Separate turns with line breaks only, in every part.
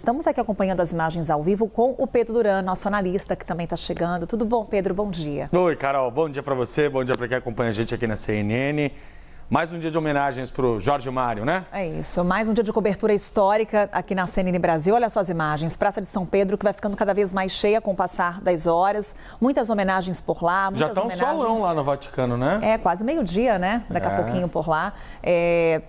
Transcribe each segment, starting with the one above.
Estamos aqui acompanhando as imagens ao vivo com o Pedro Duran, nosso analista, que também está chegando. Tudo bom, Pedro? Bom dia.
Oi, Carol. Bom dia para você, bom dia para quem acompanha a gente aqui na CNN. Mais um dia de homenagens para o Jorge Mário, né?
É isso, mais um dia de cobertura histórica aqui na CNN Brasil. Olha só as imagens, Praça de São Pedro, que vai ficando cada vez mais cheia com o passar das horas. Muitas homenagens por lá, muitas
Já está um solão lá no Vaticano, né?
É, quase meio-dia, né? Daqui a pouquinho por lá.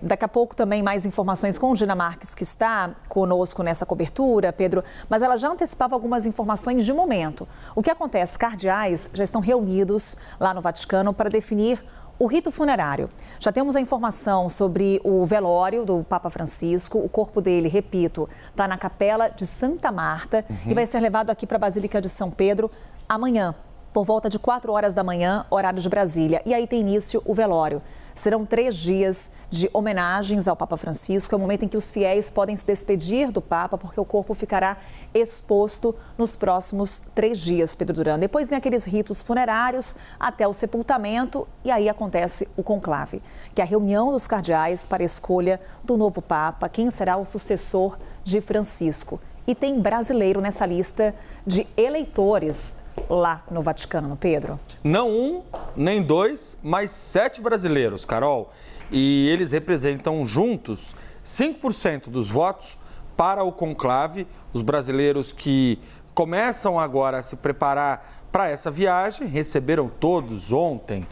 Daqui a pouco também mais informações com Gina Marques, que está conosco nessa cobertura, Pedro. Mas ela já antecipava algumas informações de momento. O que acontece? Cardeais já estão reunidos lá no Vaticano para definir o rito funerário. Já temos a informação sobre o velório do Papa Francisco. O corpo dele, repito, está na Capela de Santa Marta e vai ser levado aqui para a Basílica de São Pedro amanhã, por volta de 4 horas da manhã, horário de Brasília. E aí tem início o velório. Serão 3 dias de homenagens ao Papa Francisco. É o momento em que os fiéis podem se despedir do Papa, porque o corpo ficará exposto nos próximos 3 dias, Pedro Duran. Depois vem aqueles ritos funerários até o sepultamento e aí acontece o conclave, que é a reunião dos cardeais para a escolha do novo Papa, quem será o sucessor de Francisco. E tem brasileiro nessa lista de eleitores lá no Vaticano, Pedro?
Não um, nem dois, mas 7 brasileiros, Carol. E eles representam juntos 5% dos votos para o conclave. Os brasileiros que começam agora a se preparar para essa viagem receberam todos ontem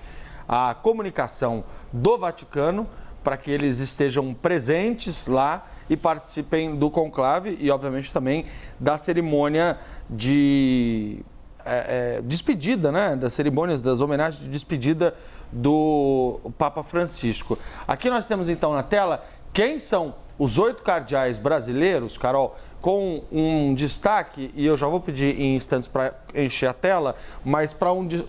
a comunicação do Vaticano para que eles estejam presentes lá e participem do conclave e, obviamente, também da cerimônia de despedida, né? Das cerimônias, das homenagens de despedida do Papa Francisco. Aqui nós temos, então, na tela quem são os 8 cardeais brasileiros, Carol, com um destaque, e eu já vou pedir em instantes para encher a tela, mas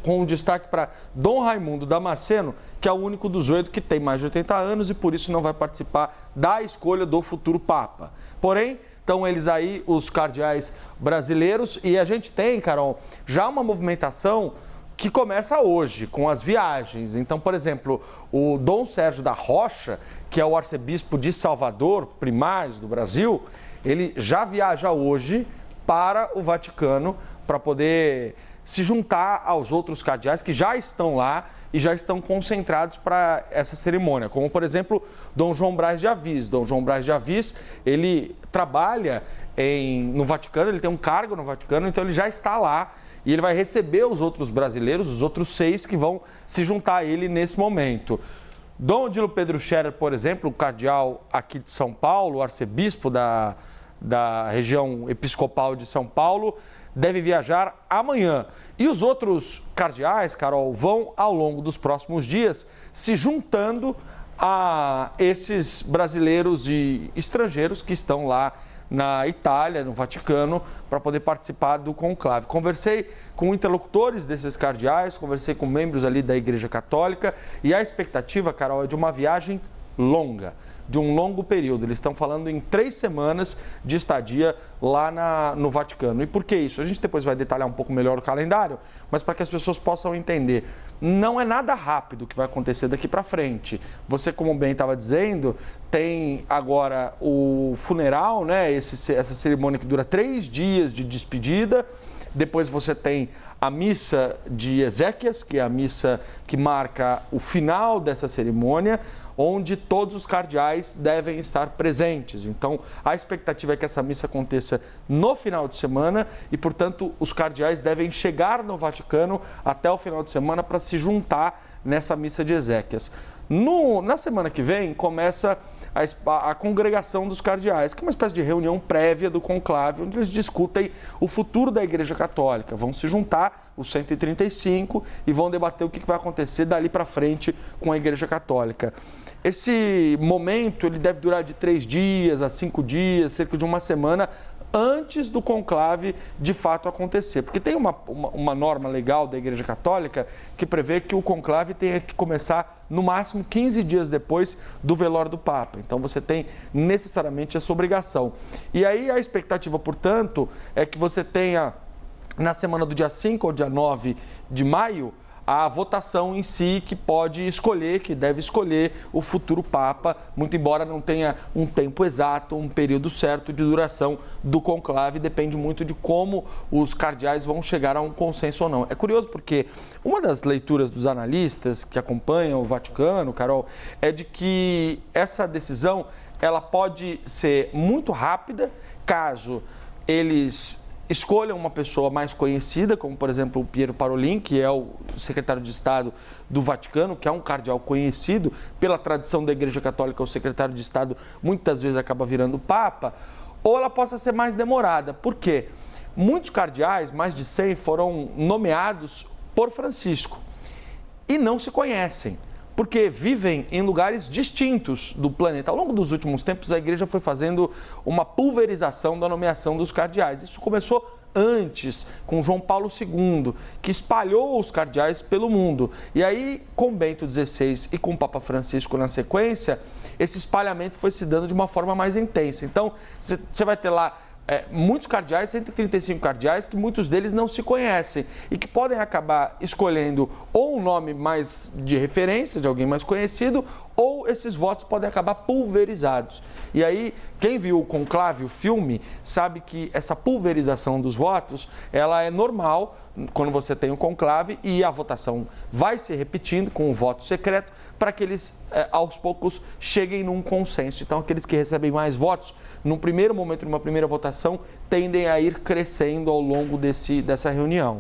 com um destaque para Dom Raimundo Damasceno, que é o único dos 8 que tem mais de 80 anos e por isso não vai participar da escolha do futuro Papa. Porém, estão eles aí, os cardeais brasileiros, e a gente tem, Carol, já uma movimentação que começa hoje, com as viagens. Então, por exemplo, o Dom Sérgio da Rocha, que é o arcebispo de Salvador, primaz do Brasil, ele já viaja hoje para o Vaticano para poder se juntar aos outros cardeais que já estão lá e já estão concentrados para essa cerimônia, como, por exemplo, Dom João Braz de Avis. Dom João Braz de Avis, ele trabalha no Vaticano, ele tem um cargo no Vaticano, então ele já está lá e ele vai receber os outros brasileiros, os outros 6 que vão se juntar a ele nesse momento. Dom Odilo Pedro Scherer, por exemplo, o cardeal aqui de São Paulo, o arcebispo da região episcopal de São Paulo, deve viajar amanhã. E os outros cardeais, Carol, vão ao longo dos próximos dias se juntando a esses brasileiros e estrangeiros que estão lá na Itália, no Vaticano, para poder participar do conclave. Conversei com interlocutores desses cardeais, conversei com membros ali da Igreja Católica e a expectativa, Carol, é de uma viagem longa, de um longo período. Eles estão falando em 3 semanas de estadia lá no Vaticano. E por que isso? A gente depois vai detalhar um pouco melhor o calendário, mas para que as pessoas possam entender, não é nada rápido que vai acontecer daqui para frente. Você, como bem estava dizendo, tem agora o funeral, né? Essa cerimônia que dura 3 dias de despedida. Depois você tem a missa de Ezequias, que é a missa que marca o final dessa cerimônia, onde todos os cardeais devem estar presentes. Então, a expectativa é que essa missa aconteça no final de semana e, portanto, os cardeais devem chegar no Vaticano até o final de semana para se juntar nessa missa de Ezequias. Na semana que vem, começa a congregação dos cardeais, que é uma espécie de reunião prévia do conclave, onde eles discutem o futuro da Igreja Católica. Vão se juntar os 135 e vão debater o que vai acontecer dali para frente com a Igreja Católica. Esse momento ele deve durar de 3 dias a 5 dias, cerca de uma semana, antes do conclave de fato acontecer. Porque tem uma norma legal da Igreja Católica que prevê que o conclave tenha que começar no máximo 15 dias depois do velório do Papa. Então você tem necessariamente essa obrigação. E aí a expectativa, portanto, é que você tenha na semana do dia 5 ao dia 9 de maio a votação em si que pode escolher, que deve escolher o futuro Papa, muito embora não tenha um tempo exato, um período certo de duração do conclave, depende muito de como os cardeais vão chegar a um consenso ou não. É curioso porque uma das leituras dos analistas que acompanham o Vaticano, Carol, é de que essa decisão ela pode ser muito rápida, caso eles escolham uma pessoa mais conhecida, como por exemplo o Piero Parolin, que é o secretário de Estado do Vaticano, que é um cardeal conhecido pela tradição da Igreja Católica, o secretário de Estado muitas vezes acaba virando Papa, ou ela possa ser mais demorada. Por quê? Muitos cardeais, mais de 100, foram nomeados por Francisco e não se conhecem, porque vivem em lugares distintos do planeta. Ao longo dos últimos tempos, a Igreja foi fazendo uma pulverização da nomeação dos cardeais. Isso começou antes, com João Paulo II, que espalhou os cardeais pelo mundo. E aí, com Bento XVI e com o Papa Francisco na sequência, esse espalhamento foi se dando de uma forma mais intensa. Então, você vai ter lá muitos cardeais, 135 cardeais, que muitos deles não se conhecem e que podem acabar escolhendo ou um nome mais de referência, de alguém mais conhecido, ou esses votos podem acabar pulverizados. E aí, quem viu o Conclave, o filme, sabe que essa pulverização dos votos, ela é normal quando você tem o conclave e a votação vai se repetindo com o voto secreto para que eles, aos poucos, cheguem num consenso. Então, aqueles que recebem mais votos, num primeiro momento, numa primeira votação, tendem a ir crescendo ao longo dessa reunião.